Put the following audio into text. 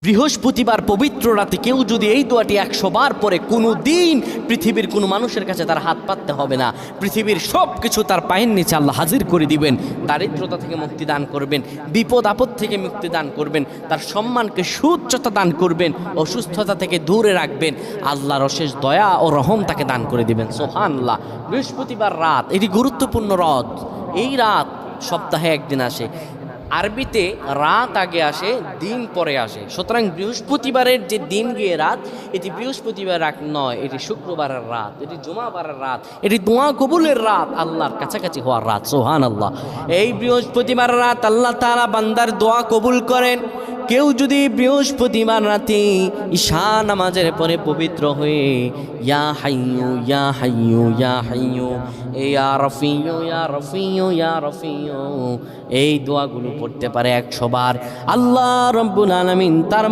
বৃহস্পতিবার পবিত্র রাতে কেউ যদি এই দোয়াটি 100 বার পরে কোনো দিন পৃথিবীর কোনো মানুষের কাছে তার হাত পাততে হবে না। পৃথিবীর সব কিছু তার পায়ের নিচে আল্লাহ হাজির করে দিবেন। দারিদ্রতা থেকে মুক্তি দান করবেন, বিপদ আপদ থেকে মুক্তি দান করবেন, তার সম্মানকে সুউচ্চতা দান করবেন, অসুস্থতা থেকে দূরে রাখবেন। আল্লাহর অশেষ দয়া ও রহম তাকে দান করে দিবেন। সুবহানাল্লাহ। বৃহস্পতিবার রাত এটি গুরুত্বপূর্ণ রাত। এই রাত সপ্তাহে একদিন আসে। আরবিতে রাত আগে আসে, দিন পরে আসে। সুতরাং বৃহস্পতিবারের যে দিন গিয়ে রাত, এটি বৃহস্পতিবার রাত নয়, এটি শুক্রবারের রাত, এটি জুমাবারের রাত, এটি দোয়া কবুলের রাত, আল্লাহর কাছাকাছি হওয়ার রাত। সুবহানাল্লাহ। এই বৃহস্পতিবার রাত আল্লাহ তাআলা বান্দার দোয়া কবুল করেন। কেউ যদি বৃহস্পতিবার রাতে ঈশা নামাজের পরে পবিত্র হয়ে ইয়া হাইয়ু ইয়া হাইয়ু ইয়া হাইয়ু ইয়া রফিয়ু ইয়া রফিয়ু ইয়া রফিয়ু এই দোয়াগুলো পড়তে পারে 100 বার, আল্লাহ রাব্বুল আলামিন তার